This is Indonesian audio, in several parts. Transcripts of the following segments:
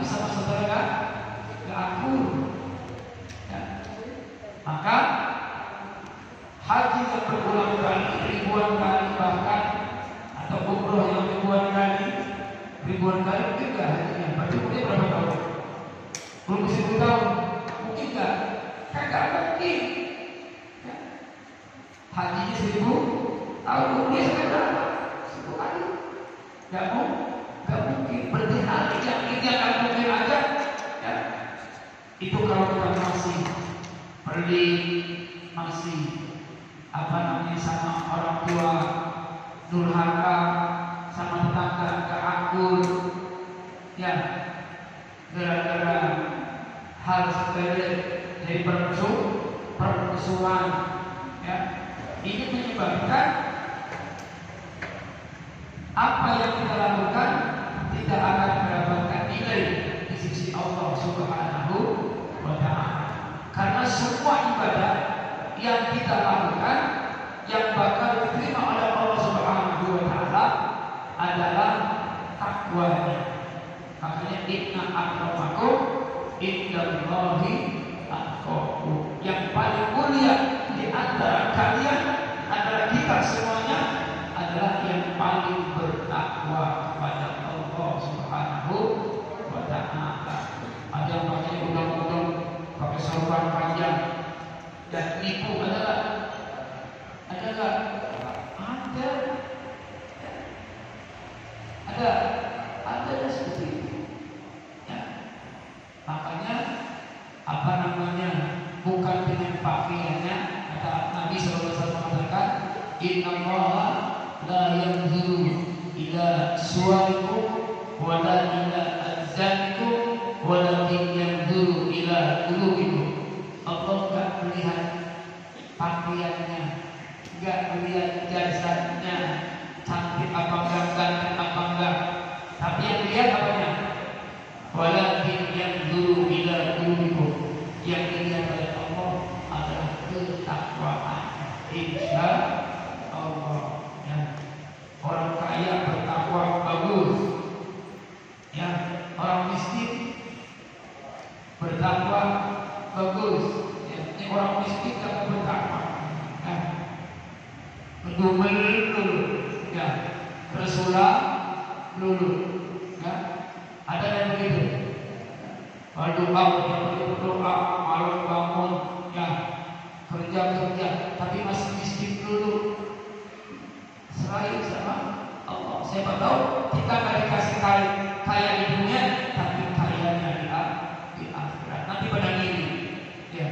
tapi sama saudara gak akur. Ya. Maka haji yang berulang kali, ribuan kali bahkan, atau umroh yang ribuan kali mungkin gak hajinya. Berarti mungkin berapa tahun? Belum 1000 tahun, mungkin gak? Kagak mungkin. Ya. Hajinya 1000 tahun, kemudian sampai berapa? 1000 kali. Gak mungkin. Berarti haji yang ini akan mungkin aja. Ya. Itu kalau kita masih pelit, masih sama orang tua durhaka, sama tetangga gak akur, ya, gara-gara hal sepele dari permusuhan, ya, ini menyebabkan apa yang kita lakukan tidak akan mendapatkan nilai di sisi Allah Subhanahu wa Ta'ala. Karena semua ibadah yang kita lakukan yang bakal diterima oleh Allah Subhanahu wa Ta'ala adalah takwanya. Makanya inna akramakum indallahi atqakum. Yang paling mulia di antara kalian, antara kita semuanya, adalah yang paling bertakwa kepada Allah Subhanahu wa Ta'ala. Ada yang pakai udang-udang, pakai sorban panjang dan nipu, ada seperti itu. Ya. Makanya bukan dengan pakaiannya, kata Nabi SAW mengatakan, innallaha la yanzuru ila suwarikum wala ila azanikum walakin yanzuru ila qulubikum. Allah enggak melihat pakaiannya, enggak melihat jasadnya, cantik apa enggak, ganteng apa enggak, tapi yang dilihat apanya? Walakin yanzuru ila qulubikum. Yang dilihat oleh Allah adalah ketakwaan. Insya Allah. Ya. Orang kaya bertakwa bagus. Ya. Orang miskin bertakwa bagus. Ya. Ini orang miskin tak bertakwa. Ya. Ngedumel dulu. Ya. Bersulah dulu. Ya. Ada yang begitu. Berdoa, malam bangun, ya, kerja, tapi masih miskin dulu. Serahin sama Allah. Siapa tahu kita nggak dikasih kaya di dunia, tapi kayanya di akhirat. Nanti pada diri, ya,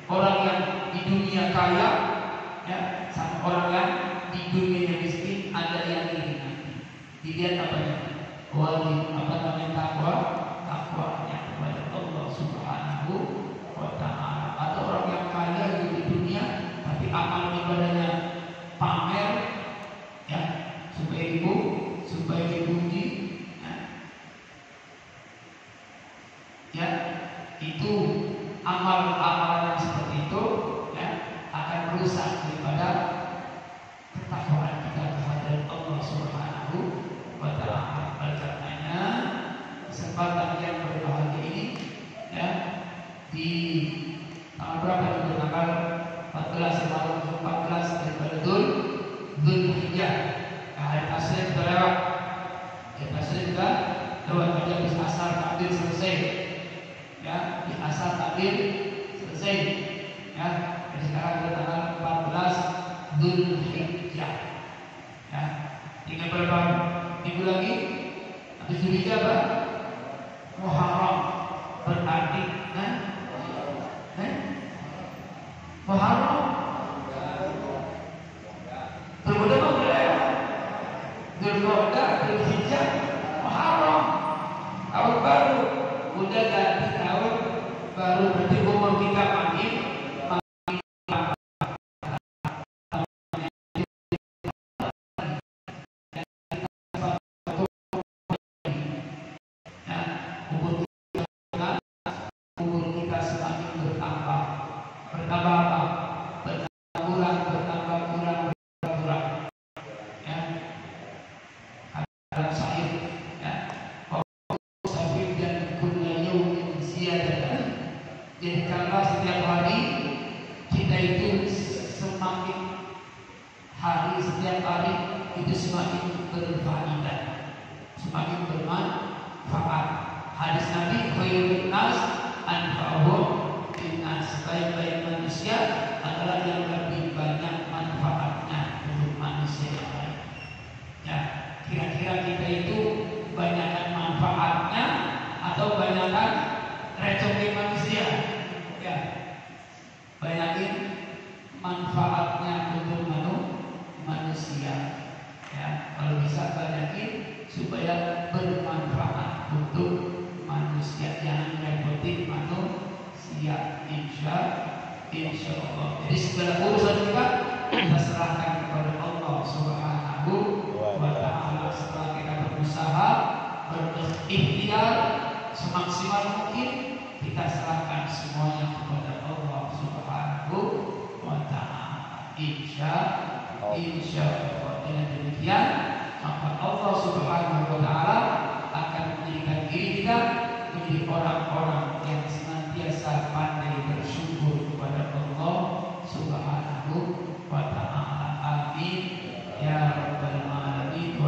orang yang di dunia kaya, ya, sama orang yang di dunia miskin, ada yang ini nanti. Dilihat apanya? Wajib apa namanya takwanya kepada Allah Subhanahu wa Ta'ala. Atau orang yang kaya di dunia tapi amal ibadahnya pamer, ya, supaya dipuji, ya, itu amal-amalan yang seperti itu, ya, akan merusak daripada ketakwaan kita kepada Allah Subhanahu wa Ta'ala. Karenanya kesempatan yang berbahagia ini, ya, di tanggal berapa itu? Tanggal 14 daripada Dzulhijjah. Hari asar kita lewat. Hari asar kita lewat, kita di asar takbir selesai. Ya, di asar takbir selesai. Ya, jadi sekarang kita tanggal 14 Dzulhijjah. Ya, tinggal berapa minggu lagi? Habis Dzulhijjah apa? Muharram. Berarti Muharram kemudian Dzulqa'dah, Dzulhijjah, Muharram, tahun baru. Udah ganti tahun baru, berarti umur kita makin hadis Nabi khairun nas anfa'uhum linnas, sebaik-baik manusia adalah yang lebih banyak manfaatnya untuk manusia yang lain. Ya, kira-kira kita itu banyakkan manfaatnya atau banyakkan recokin manusia? Ya, banyakin manfaatnya untuk manusia. Ya, kalau bisa banyakin supaya bermanfaat untuk manusia, jangan repotin manusia. Insya Allah. Jadi segala urusan kita serahkan kepada Allah Subhanahu wa Ta'ala. Setelah kita berusaha, berikhtiar semaksimal mungkin, kita serahkan semuanya kepada Allah Subhanahu wa Ta'ala. Insya Allah. Dengan demikian, maka Allah Subhanahu wa Ta'ala akan menjadikan diri kita menjadi orang-orang yang senantiasa pandai bersyukur kepada Allah Subhanahu wa Ta'ala. Amin ya rabbal alamin.